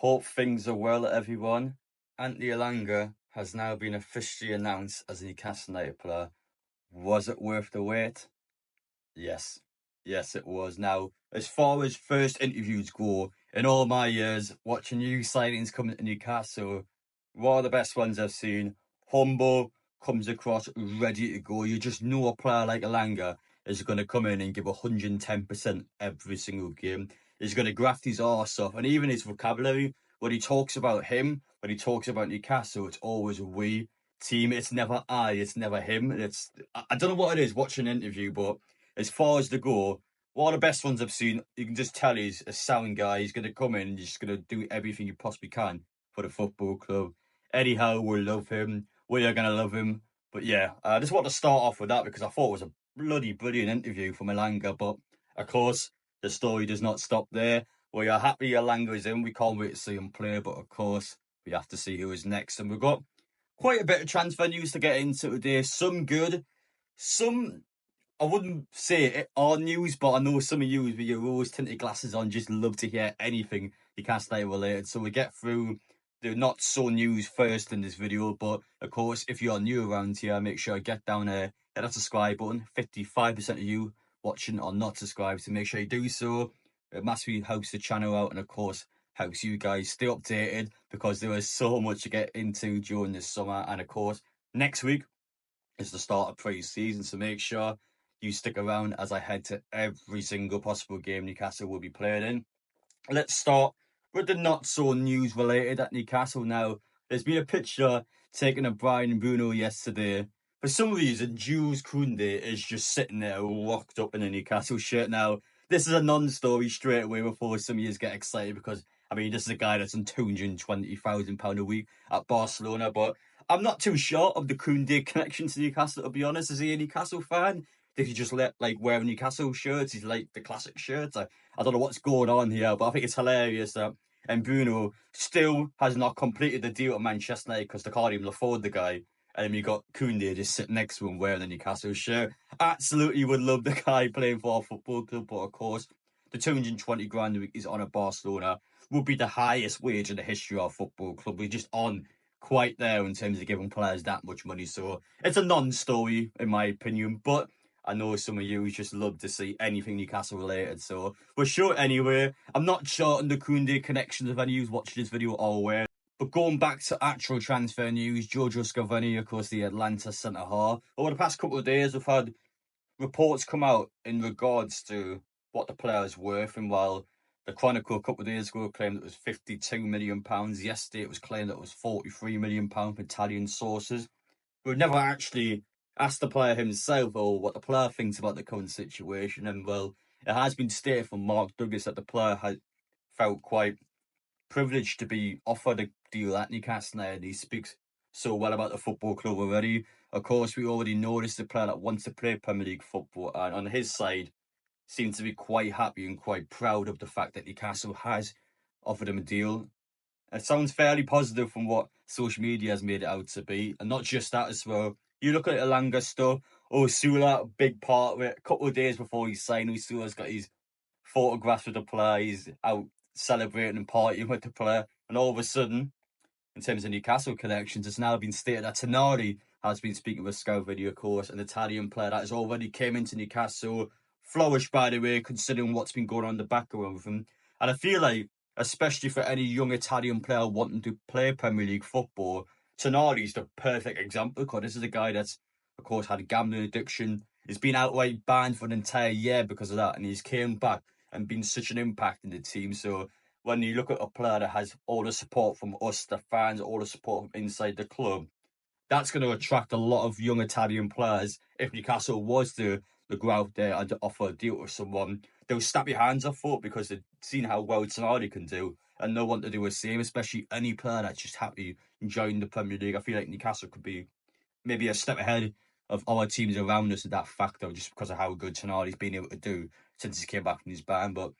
Hope things are well, everyone. Anthony Elanga has now been officially announced as a Newcastle United player. Was it worth the wait? Yes. Yes, it was. Now, as far as first interviews go, in all my years watching new signings coming to Newcastle, one of the best ones I've seen. Humble, comes across ready to go. You just know a player like Elanga is going to come in and give 110% every single game. He's going to graft his arse off. And even his vocabulary, when he talks about him, when he talks about Newcastle, it's always we team. It's never I, it's never him. I don't know what it is watching an interview, but as far as the go, one of the best ones I've seen, you can just tell he's a sound guy. He's going to come in and he's just going to do everything he possibly can for the football club. Eddie Howe will love him. We are going to love him. But yeah, I just want to start off with that because I thought it was a bloody brilliant interview from Elanga. But of course, the story does not stop there. We are happy Elanga is in. We can't wait to see him play. But of course, we have to see who is next. And we've got quite a bit of transfer news to get into today. Some good, some I wouldn't say it are news, but I know some of you with your rose tinted glasses on just love to hear anything Newcastle United related. So we get through the not so news first in this video. But of course, if you're new around here, make sure you get down there, hit that subscribe button. 55% of you watching are not subscribed, so make sure you do so. It massively helps the channel out and of course helps you guys stay updated because there is so much to get into during this summer. And of course, next week is the start of pre-season, so make sure you stick around as I head to every single possible game Newcastle will be playing in. Let's start with the not so news related at Newcastle. Now, there's been a picture taken of Brian Bruno yesterday. For some reason, Jules Kounde is just sitting there locked up in a Newcastle shirt. Now, this is a non-story straight away before some of you get excited because, I mean, this is a guy that's on £220,000 a week at Barcelona, but I'm not too sure of the Kounde connection to Newcastle, to be honest. Is he a Newcastle fan? Did he just wear Newcastle shirts? He's like the classic shirts. I don't know what's going on here, but I think it's hilarious that and Bruno still has not completed the deal at Manchester United because they can't even afford the guy. And then you got Kounde just sitting next to him wearing the Newcastle shirt. Absolutely would love the guy playing for our football club, but of course, the 220 grand a week is on a Barcelona would be the highest wage in the history of our football club. We're just on quite there in terms of giving players that much money. So it's a non-story, in my opinion, but I know some of you just love to see anything Newcastle related, so we're sure anyway. I'm not sure on the Kounde connections of any of you watching this video are aware. But going back to actual transfer news, Giorgio Scalvini, of course, the Atlanta centre half. Over the past couple of days, we've had reports come out in regards to what the player is worth, and while the Chronicle a couple of days ago claimed it was £52 million, yesterday it was claimed that it was £43 million from Italian sources. We've never actually asked the player himself or what the player thinks about the current situation. And well, it has been stated from Mark Douglas that the player has felt quite privileged to be offered a deal at Newcastle United. He speaks so well about the football club already. Of course, we already know this is a player that wants to play Premier League football, and on his side, seems to be quite happy and quite proud of the fact that Newcastle has offered him a deal. It sounds fairly positive from what social media has made it out to be. And not just that as well. You look at Elanga stuff, Osula, a big part of it. A couple of days before he signed, Osula's got his photographs with the player. He's out celebrating and partying with the player. And all of a sudden, in terms of Newcastle connections, it's now been stated that Tonali has been speaking with Scalvini, of course, an Italian player that has already came into Newcastle. Flourished, by the way, considering what's been going on in the background with him. And I feel like, especially for any young Italian player wanting to play Premier League football, Tonali's the perfect example because this is a guy that's, of course, had a gambling addiction. He's been outright banned for an entire year because of that, and he's came back and been such an impact in the team. So when you look at a player that has all the support from us, the fans, all the support from inside the club, that's going to attract a lot of young Italian players. If Newcastle was to go out there and to offer a deal with someone, they'll snap your hands off for it because they've seen how well Tonali can do and no one to do the same, especially any player that's just happy enjoying the Premier League. I feel like Newcastle could be maybe a step ahead of other teams around us at that factor just because of how good Tonali's been able to do since he came back from his ban. But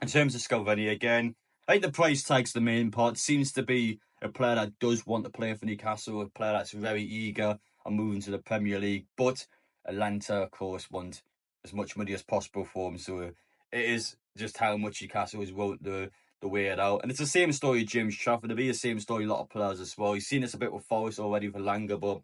in terms of Scalvini, again, I think the price tag's the main part. Seems to be a player that does want to play for Newcastle, a player that's very eager on moving to the Premier League. But Atlanta, of course, want as much money as possible for him. So it is just how much Newcastle is willing to the way out. And it's the same story with James Trafford. It'll be the same story with a lot of players as well. You've seen this a bit with Forest already for Langer, but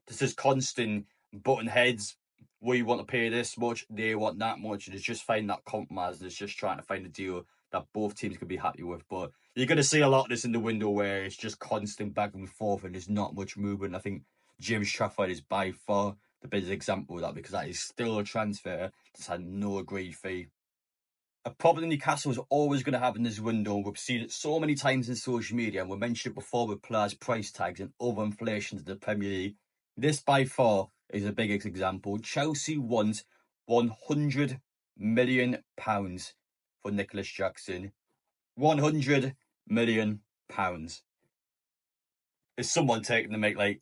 there's this constant button heads. We want to pay this much, they want that much, and it's just finding that compromise. And it's just trying to find a deal that both teams can be happy with. But you're going to see a lot of this in the window where it's just constant back and forth and there's not much movement. I think James Trafford is by far the biggest example of that, because that is still a transfer that's had no agreed fee. A problem Newcastle is always going to have in this window, we've seen it so many times in social media, and we mentioned it before with players' price tags and other inflations in the Premier League. This by far is the biggest example. Chelsea wants £100 million for Nicholas Jackson. £100 million. Is someone taking the mic? Like,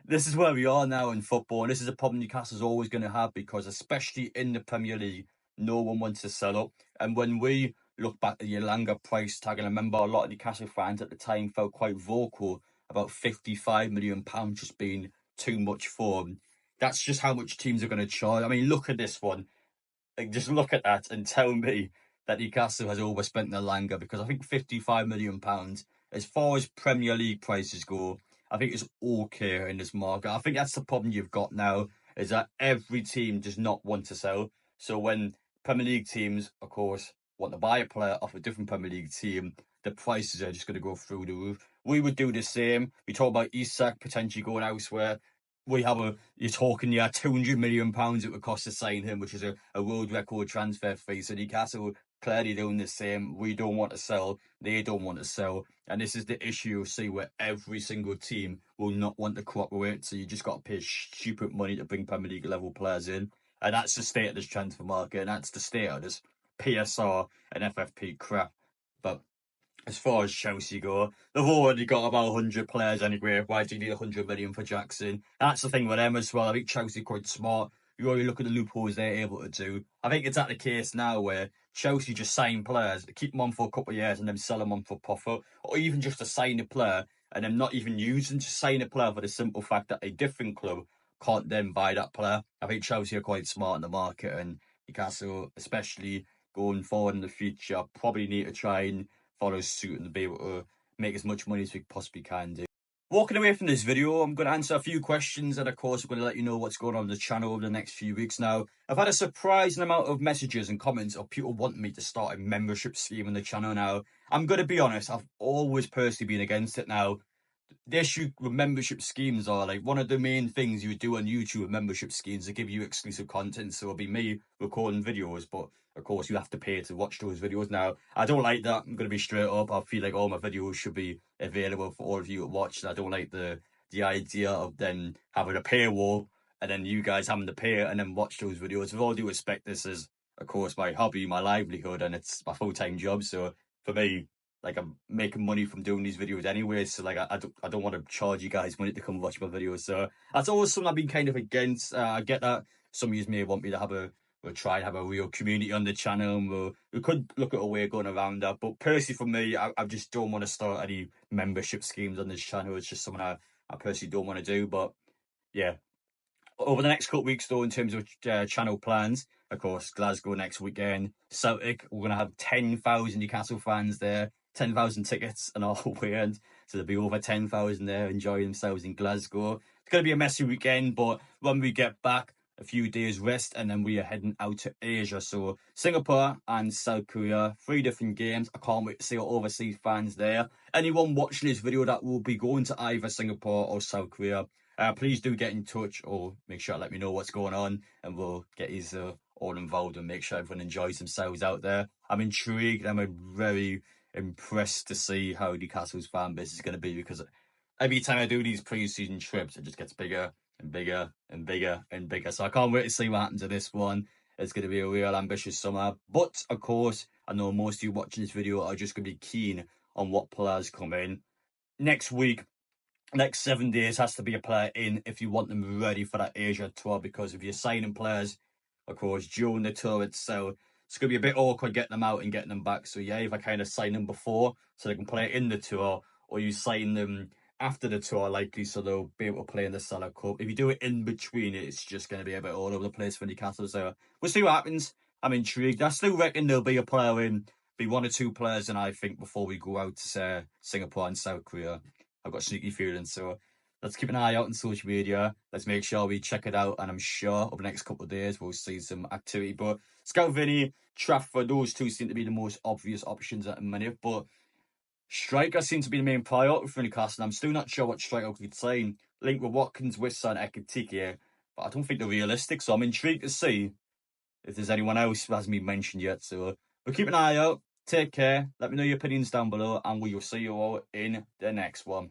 this is where we are now in football, and this is a problem Newcastle's always going to have, because especially in the Premier League, no one wants to sell up. And when we look back at the Elanga price tag, and I remember a lot of Newcastle fans at the time felt quite vocal about £55 million just being too much for them. That's just how much teams are going to charge. I mean, look at this one. Like, just look at that and tell me that Newcastle has overspent their Elanga, because I think £55 million, as far as Premier League prices go, I think it's okay in this market. I think that's the problem you've got now, is that every team does not want to sell. So when Premier League teams, of course, want to buy a player off a different Premier League team, the prices are just going to go through the roof. We would do the same. We talk about Isak potentially going elsewhere. You're talking, £200 million it would cost to sign him, which is a world record transfer fee. So Newcastle clearly doing the same. We don't want to sell. They don't want to sell. And this is the issue you'll see, where every single team will not want to cooperate. So you just got to pay stupid money to bring Premier League level players in. And that's the state of this transfer market. And that's the state of this PSR and FFP crap. But as far as Chelsea go, they've already got about 100 players anyway. Why do you need 100 million for Jackson? That's the thing with them as well. I think Chelsea are quite smart. You already look at the loopholes they're able to do. I think it's at the case now where Chelsea just sign players, keep them on for a couple of years and then sell them on for profit, or even just to sign a player and then not even using to sign a player for the simple fact that a different club can't then buy that player. I think Chelsea are quite smart in the market, and Newcastle, especially going forward in the future, probably need to try and follow suit and be able to make as much money as we possibly can do. Walking away from this video, I'm going to answer a few questions, and of course, I'm going to let you know what's going on the channel over the next few weeks now. I've had a surprising amount of messages and comments of people wanting me to start a membership scheme on the channel now. I'm going to be honest, I've always personally been against it now. The issue with membership schemes are, like, one of the main things you do on YouTube with membership schemes to give you exclusive content. So it'll be me recording videos, but of course you have to pay to watch those videos. Now, I don't like that. I'm going to be straight up. I feel like all my videos should be available for all of you to watch. And I don't like the idea of then having a paywall and then you guys having to pay and then watch those videos. With all due respect, this is, of course, my hobby, my livelihood, and it's my full-time job. So for me, like, I'm making money from doing these videos anyway, so like I don't want to charge you guys money to come watch my videos. So that's always something I've been kind of against. I get that some of you may want me to we'll try and have a real community on the channel, and we could look at a way of going around that. But personally, for me, I just don't want to start any membership schemes on this channel. It's just something I personally don't want to do. But yeah, over the next couple of weeks, though, in terms of channel plans, of course, Glasgow next weekend, Celtic, we're going to have 10,000 Newcastle fans there, 10,000 tickets on our weekend. So there'll be over 10,000 there enjoying themselves in Glasgow. It's going to be a messy weekend, but when we get back, a few days rest, and then we are heading out to Asia. So Singapore and South Korea, 3 different games. I can't wait to see our overseas fans there. Anyone watching this video that will be going to either Singapore or South Korea, please do get in touch, or make sure to let me know what's going on, and we'll get you all involved and make sure everyone enjoys themselves out there. I'm intrigued. I'm very impressed to see how Newcastle's fan base is going to be, because every time I do these pre-season trips, it just gets bigger and bigger and bigger and bigger. So I can't wait to see what happens to this one. It's going to be a real ambitious summer. But of course, I know most of you watching this video are just going to be keen on what players come in. Next week, next 7 days has to be a player in if you want them ready for that Asia tour, because if you're signing players, of course, during the tour itself, it's going to be a bit awkward getting them out and getting them back. So yeah, if I kind of sign them before so they can play in the tour, or you sign them after the tour likely so they'll be able to play in the Salah Cup. If you do it in between, it's just going to be a bit all over the place for Newcastle. So we'll see what happens. I'm intrigued. I still reckon there'll be a player in be one or two players, and I think before we go out to say Singapore and South Korea, I've got a sneaky feeling. So let's keep an eye out on social media. Let's make sure we check it out, and I'm sure over the next couple of days we'll see some activity. But Scalvini, Trafford, those two seem to be the most obvious options at the minute. But striker seems to be the main priority for Newcastle. I'm still not sure what striker we could sign. Linked with Watkins, Wissa, and Ekitike, but I don't think they're realistic. So I'm intrigued to see if there's anyone else who hasn't been mentioned yet. So we'll keep an eye out. Take care. Let me know your opinions down below, and we will see you all in the next one.